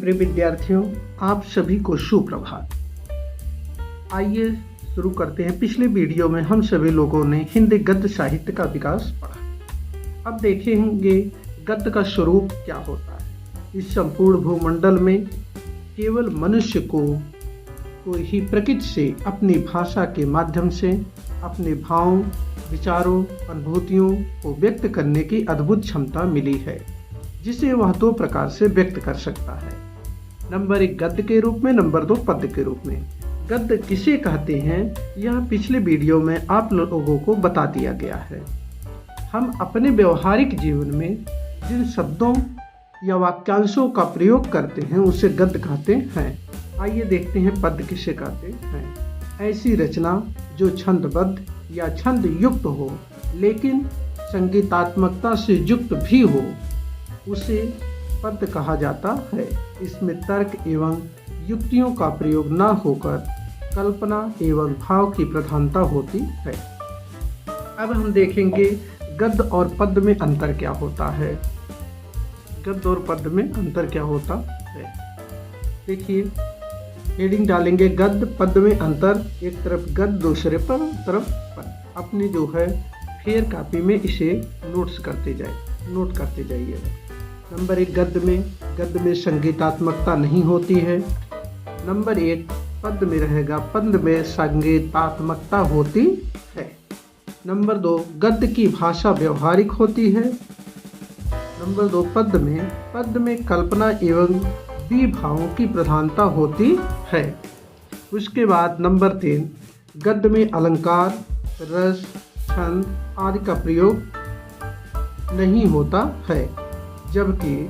प्रिय विद्यार्थियों, आप सभी को सुप्रभात। आइए शुरू करते हैं। पिछले वीडियो में हम सभी लोगों ने हिंदी गद्य साहित्य का विकास पढ़ा। अब देखेंगे गद्य का स्वरूप क्या होता है। इस संपूर्ण भूमंडल में केवल मनुष्य को ही प्रकृति से अपनी भाषा के माध्यम से अपने भावों, विचारों, अनुभूतियों को व्यक्त करने की अद्भुत क्षमता मिली है, जिसे वह दो प्रकार से व्यक्त कर सकता है। नंबर 1 गद्य के रूप में, नंबर 2 पद्य के रूप में। गद्य किसे कहते हैं, यह पिछले वीडियो में आप लोगों को बता दिया गया है। हम अपने व्यवहारिक जीवन में जिन शब्दों या वाक्यांशों का प्रयोग करते हैं उसे गद्य कहते हैं। आइए देखते हैं पद्य किसे कहते हैं। ऐसी रचना जो छंदबद्ध या छंद युक्त हो लेकिन संगीतात्मकता से युक्त भी हो, उसे पद्य कहा जाता है। इसमें तर्क एवं युक्तियों का प्रयोग न होकर कल्पना एवं भाव की प्रधानता होती है। अब हम देखेंगे गद्य और पद्य में अंतर क्या होता है। गद्य और पद्य में अंतर क्या होता है, देखिए हेडिंग डालेंगे गद्य पद्य में अंतर। एक तरफ गद्य, दूसरे पर तरफ पद्य। अपनी जो है फेयर कॉपी में इसे नोट करते जाइएगा। नंबर 1 गद्य में संगीतात्मकता नहीं होती है। नंबर 1 पद्य में रहेगा, पद्य में संगीतात्मकता होती है। नंबर 2 गद्य की भाषा व्यवहारिक होती है। नंबर 2 पद्य में कल्पना एवं विभावों की प्रधानता होती है। उसके बाद नंबर 3 गद्य में अलंकार, रस, छंद आदि का प्रयोग नहीं होता है, जबकि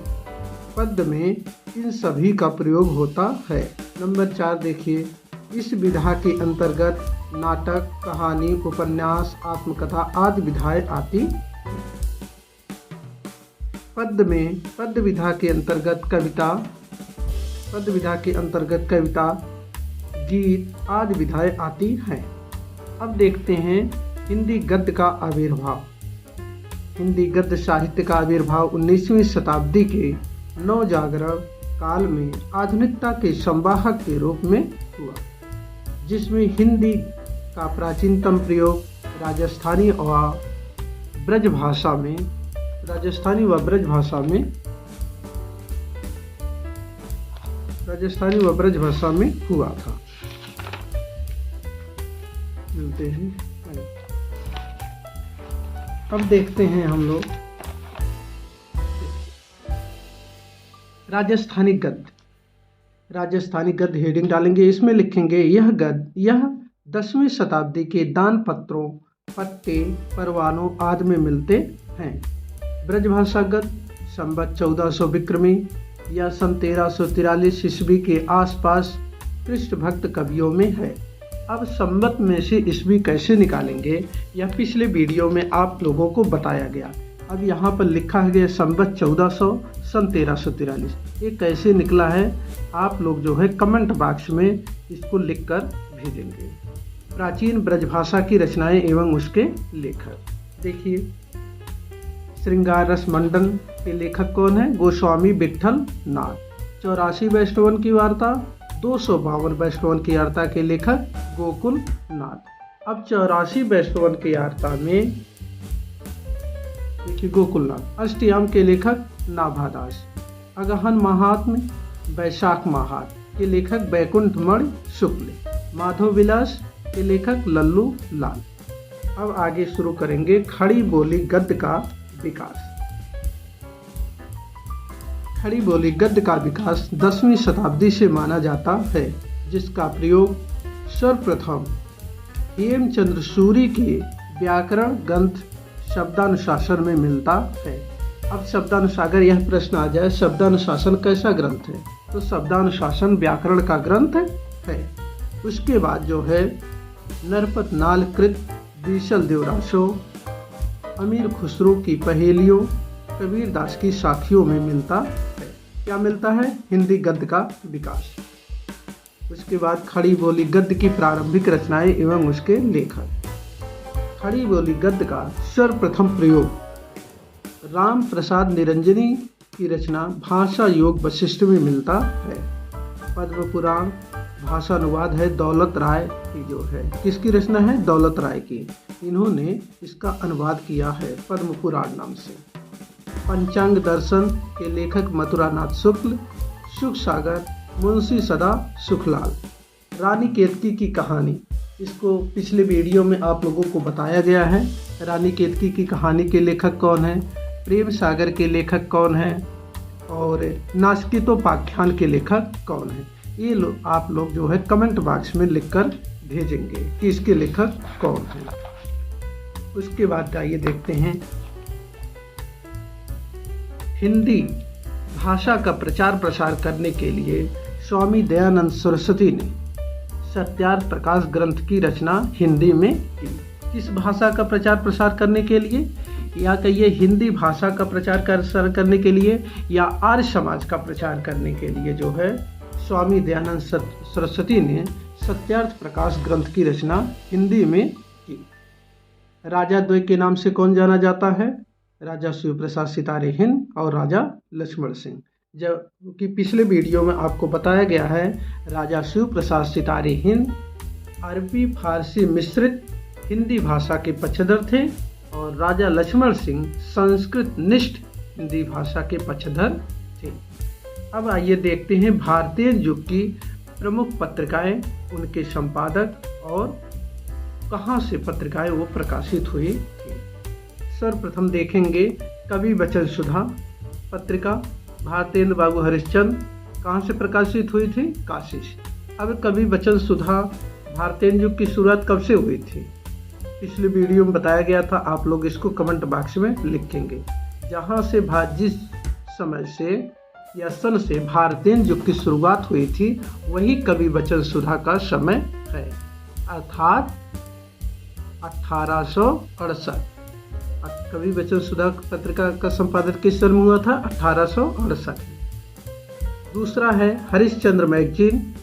पद्य में इन सभी का प्रयोग होता है। नंबर 4 देखिए, इस विधा के अंतर्गत नाटक, कहानी, उपन्यास, आत्मकथा आदि विधाएं आती हैं। पद्य विधा के अंतर्गत कविता, गीत आदि विधाएं आती हैं। अब देखते हैं हिंदी गद्य का आविर्भाव। हिंदी गद्य साहित्य का आविर्भाव 19वीं शताब्दी के नवजागरण काल में आधुनिकता के संवाहक के रूप में हुआ, जिसमें हिंदी का प्राचीनतम प्रयोग राजस्थानी व ब्रज भाषा में हुआ था। मिलते हैं। अब देखते हैं हम लोग राजस्थानी गद्य हेडिंग डालेंगे। इसमें लिखेंगे यह 10वीं शताब्दी के दान पत्रों, पट्टे, परवानों आदि में मिलते हैं। ब्रजभाषा गद्य संवत 1400 विक्रमी या सन 1343 ईस्वी के आसपास पृष्ठभक्त कवियों में है। अब संवत में से ईस्वी कैसे निकालेंगे यह पिछले वीडियो में आप लोगों को बताया गया। अब यहाँ पर लिखा है संवत 1400 सन 1343। ये कैसे निकला है आप लोग जो है कमेंट बॉक्स में इसको लिखकर भेजेंगे। प्राचीन ब्रजभाषा की रचनाएं एवं उसके लेखक देखिए। श्रृंगार रस मंडन के लेखक कौन है? गोस्वामी विट्ठल नाथ। 84 वैष्णवन की वार्ता, 252 वैष्णवन की वार्ता के लेखक गोकुल नाथ। अब 84 वैष्णवन की वार्ता में देखिए गोकुल नाथ। अष्टयाम के लेखक नाभादास। अगहन महात्म्य, वैशाख महात्म्य के लेखक बैकुंठ मणि शुक्ल। माधव विलास के लेखक लल्लू लाल। अब आगे शुरू करेंगे खड़ी बोली गद्य का विकास। खड़ी बोली गद्य का विकास 10वीं शताब्दी से माना जाता है, जिसका प्रयोग सर्वप्रथम हेमचंद्र सूरी के व्याकरण ग्रंथ शब्दानुशासन में मिलता है। अब शब्दानुसागर यह प्रश्न आ जाए, शब्दानुशासन कैसा ग्रंथ है? तो शब्दानुशासन व्याकरण का ग्रंथ है। उसके बाद जो है नरपत नालकृत, बीसल देवरासो, अमीर खुसरो की पहेलियों, कबीर दास की साखियों में मिलता है। क्या मिलता है? हिंदी गद्य का विकास। उसके बाद खड़ी बोली गद्य की प्रारंभिक रचनाएं एवं उसके लेखक। खड़ी बोली गद्य का सर्वप्रथम प्रयोग राम प्रसाद निरंजनी की रचना भाषा योग वशिष्ठ में मिलता है। पद्म पुराण भाषा अनुवाद है दौलत राय की जो है, किसकी रचना है? दौलत राय की। इन्होंने इसका अनुवाद किया है पद्म पुराण नाम से। पंचांग दर्शन के लेखक मथुरानाथ शुक्ल, सुख सागर मुंशी सदा सुखलाल। रानी केतकी की कहानी, इसको पिछले वीडियो में आप लोगों को बताया गया है। रानी केतकी की कहानी के लेखक कौन है, प्रेम सागर के लेखक कौन है और नास्तिकोपाख्यान के लेखक कौन है, ये आप लोग जो है कमेंट बॉक्स में लिखकर भेजेंगे कि इसके लेखक कौन है। उसके बाद आइए देखते हैं, हिंदी भाषा का प्रचार प्रसार करने के लिए स्वामी दयानंद सरस्वती ने सत्यार्थ प्रकाश ग्रंथ की रचना हिंदी में की। किस भाषा का प्रचार प्रसार करने के लिए, या कहिए हिंदी भाषा का प्रचार प्रसार करने के लिए या आर्य समाज का प्रचार करने के लिए जो है स्वामी दयानंद सरस्वती ने सत्यार्थ प्रकाश ग्रंथ की रचना हिंदी में की। राजा द्वय के नाम से कौन जाना जाता है? राजा शिव प्रसाद सितारे हिंद और राजा लक्ष्मण सिंह। जबकि पिछले वीडियो में आपको बताया गया है राजा शिव प्रसाद सितारे हिंद अरबी फारसी मिश्रित हिंदी भाषा के पक्षधर थे और राजा लक्ष्मण सिंह संस्कृत निष्ठ हिंदी भाषा के पक्षधर थे। अब आइए देखते हैं भारतीय युग की प्रमुख पत्रिकाएं, उनके संपादक और कहां से पत्रिकाएं वो प्रकाशित हुई थी। सर्वप्रथम देखेंगे कवि वचन सुधा पत्रिका, भारतेंद्र बाबू हरिश्चंद्र, कहाँ से प्रकाशित हुई थी? काशी से। अब कवि वचन सुधा भारतेंद्र युग की शुरुआत कब से हुई थी? पिछले वीडियो में बताया गया था, आप लोग इसको कमेंट बॉक्स में लिखेंगे। जहाँ से जिस समय से या सन से भारतेंद्र युग की शुरुआत हुई थी वही कवि वचन सुधा का समय है, अर्थात 1868। कवि वचन सुधा पत्रिका का संपादन किस सन में हुआ था? 1868। दूसरा है हरिश्चंद्र मैगजीन,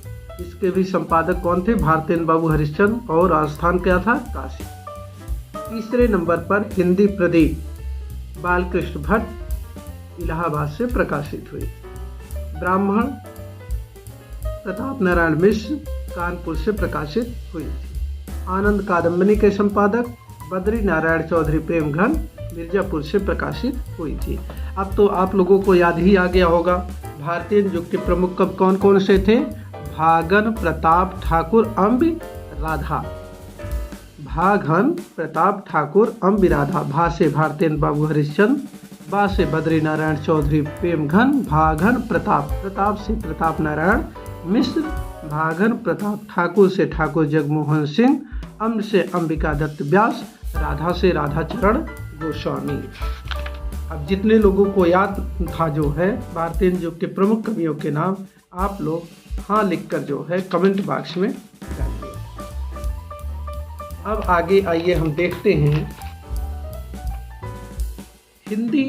इसके भी संपादक कौन थे? भारतेंद्र बाबू हरिश्चंद्र और राजस्थान क्या था? काशी। तीसरे नंबर पर हिंदी प्रदीप बालकृष्ण भट्ट इलाहाबाद से प्रकाशित हुई। ब्राह्मण प्रताप नारायण मिश्र कानपुर से प्रकाशित हुई थी। आनंद कादम्बिनी के संपादक बद्री नारायण चौधरी प्रेमघन मिर्जापुर से प्रकाशित हुई थी। अब तो आप लोगों को याद ही आ गया होगा भारतीय युग के प्रमुख कवि कौन कौन से थे? भागन प्रताप ठाकुर अम्बी राधा। भागन प्रताप ठाकुर अम्बी राधा। भा से भारतेंद्र बाबू हरिश्चंद्र, बा से बद्री नारायण चौधरी प्रेमघन, भागन प्रताप, प्रताप से प्रताप नारायण मिश्र, भागन प्रताप ठाकुर से ठाकुर जगमोहन सिंह, अम्ब से अंबिका दत्त व्यास, राधा से राधा चरण गोस्वामी। अब जितने लोगों को याद था जो है भारतीय युग के प्रमुख कवियों के नाम, आप लोग हाँ लिखकर जो है कमेंट बॉक्स में डालिए। अब आगे आइए हम देखते हैं हिंदी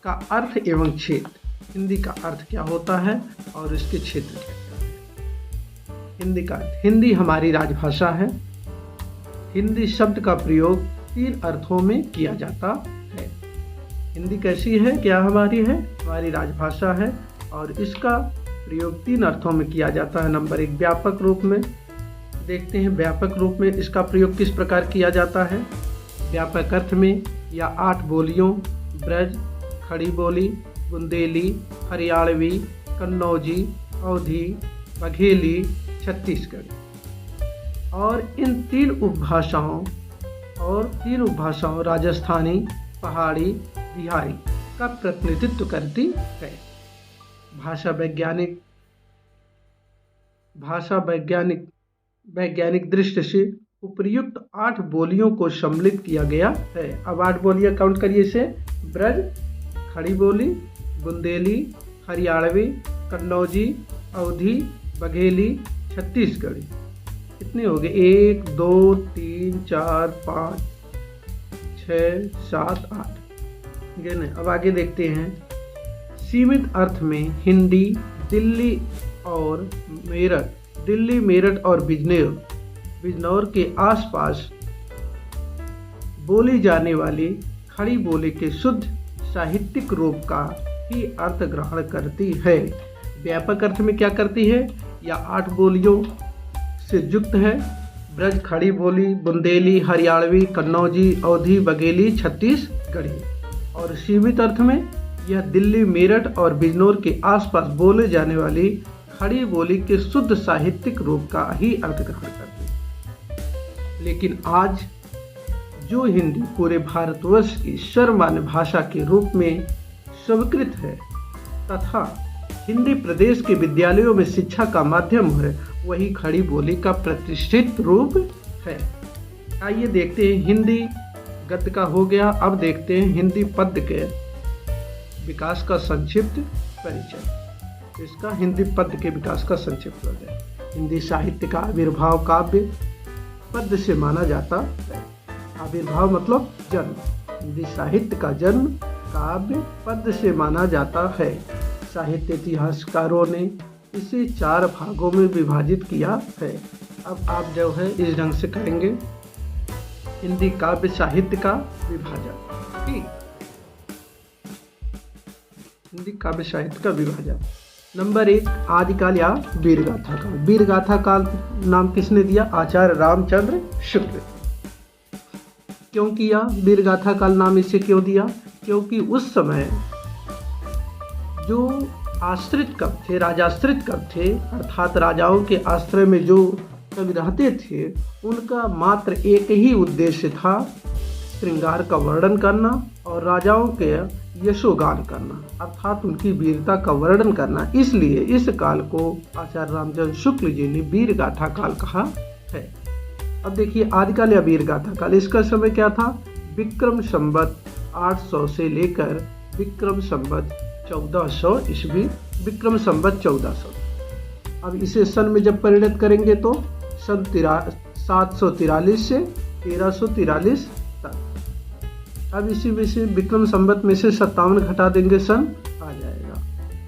का अर्थ एवं क्षेत्र। हिंदी का अर्थ क्या होता है और इसके क्षेत्र क्या है? हिंदी का अर्थ, हिंदी हमारी राजभाषा है। हिंदी शब्द का प्रयोग 3 अर्थों में किया जाता है। हिंदी कैसी है? क्या हमारी है? हमारी राजभाषा है और इसका प्रयोग 3 अर्थों में किया जाता है। नंबर 1 व्यापक रूप में। देखते हैं व्यापक रूप में इसका प्रयोग किस प्रकार किया जाता है। व्यापक अर्थ में या 8 बोलियों ब्रज, खड़ी बोली, बुंदेली, हरियाणवी, कन्नौजी, अवधी, बघेली, छत्तीसगढ़ी और इन 3 उपभाषाओं राजस्थानी, पहाड़ी, बिहारी का प्रतिनिधित्व करती है। भाषा वैज्ञानिक दृष्टि से उपर्युक्त 8 बोलियों को सम्मिलित किया गया है। अब 8 बोलियां काउंट करिए इसे। ब्रज, खड़ी बोली, बुंदेली, हरियाणवी, कन्नौजी, अवधी, बघेली, छत्तीसगढ़ी। कितने हो गए? 1 2 3 4 5 6 7 8। अब आगे देखते हैं। सीमित अर्थ में हिंदी दिल्ली, मेरठ और बिजनौर के आसपास बोली जाने वाली खड़ी बोली के शुद्ध साहित्यिक रूप का ही अर्थ ग्रहण करती है। व्यापक अर्थ में क्या करती है? या 8 बोलियों से युक्त है। ब्रज, खड़ी बोली, बुंदेली, हरियाणवी, कन्नौजी, अवधी, बघेली, छत्तीसगढ़ी। और सीमित अर्थ में यह दिल्ली, मेरठ और बिजनौर के आसपास बोले जाने वाली खड़ी बोली के शुद्ध साहित्यिक रूप का ही अर्थ ग्रहण करती है। लेकिन आज जो हिंदी पूरे भारतवर्ष की सर्वमान्य भाषा के रूप में स्वीकृत है तथा हिंदी प्रदेश के विद्यालयों में शिक्षा का माध्यम है, वही खड़ी बोली का प्रतिष्ठित रूप है। आइए देखते हैं, हिंदी गद्य का हो गया। अब देखते हैं हिंदी पद्य के विकास का संक्षिप्त परिचय। इसका हिंदी पद्य के विकास का संक्षिप्त परिचय। हिंदी साहित्य का आविर्भाव काव्य पद्य से माना जाता है। आविर्भाव मतलब जन्म। हिंदी साहित्य का जन्म काव्य पद्य से माना जाता है। साहित्य इतिहासकारों ने इसे 4 भागों में विभाजित किया है। अब आप जो है इस ढंग से करेंगे, हिंदी काव्य साहित्य का विभाजन। ठीक, हिंदी काव्य साहित्य का विभाजन। नंबर 1, आदिकाल या वीरगाथा काल। वीरगाथा काल नाम किसने दिया? आचार्य रामचंद्र शुक्ल। क्यों किया वीरगाथा काल नाम इसे क्यों दिया? क्योंकि उस समय जो आश्रित कवि थे, राजाश्रित कवि थे, अर्थात राजाओं के आश्रय में जो कवि रहते थे, उनका मात्र एक ही उद्देश्य था, श्रृंगार का वर्णन करना और राजाओं के यशोगान करना, अर्थात उनकी वीरता का वर्णन करना। इसलिए इस काल को आचार्य रामचंद्र शुक्ल जी ने वीरगाथा काल कहा है। अब देखिए आदिकाल या वीरगाथा काल, इसका समय क्या था? विक्रम संवत 800 से लेकर विक्रम संवत 1400 ईस्वी। विक्रम संवत 1400। अब इसे सन में जब परिणत करेंगे तो सन 743 से 1343 तक। अब इसी में से विक्रम संवत में से 57 घटा देंगे, सन आ जाएगा।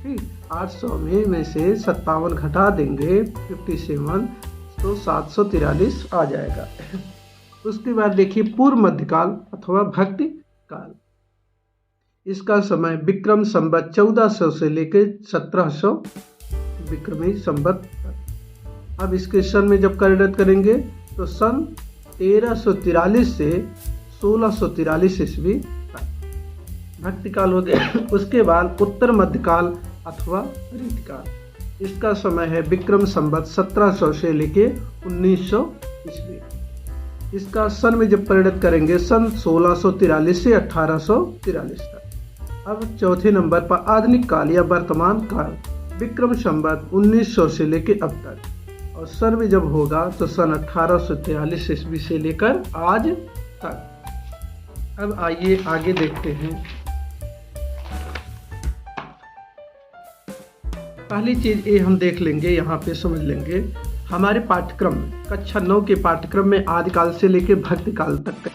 ठीक, 800 में से 57 घटा देंगे 57, तो 743 आ जाएगा। उसके बाद देखिए पूर्व मध्यकाल अथवा भक्ति काल। इसका समय विक्रम संवत 1400 से लेकर 1700 विक्रमी संवत तक। अब इसके सन में जब परिणत करेंगे तो सन 1343 से 1643 ईस्वी तक भक्ति काल हो गया। उसके बाद उत्तर मध्यकाल अथवा रीतिकाल। इसका समय है विक्रम संवत 1700 से लेके 1900 ईस्वी। इसका सन में जब परिणत करेंगे सन 1643 से 1843 तक। अब चौथे नंबर पर आधुनिक काल या वर्तमान काल। विक्रम संवत 1900 से लेके अब तक, और सन में जब होगा तो सन 1843 ईस्वी से लेकर आज तक। अब आइए आगे देखते हैं। पहली चीज ये हम देख लेंगे, यहाँ पे समझ लेंगे। हमारे पाठ्यक्रम कक्षा 9 के पाठ्यक्रम में आदिकाल से लेकर भक्ति काल तक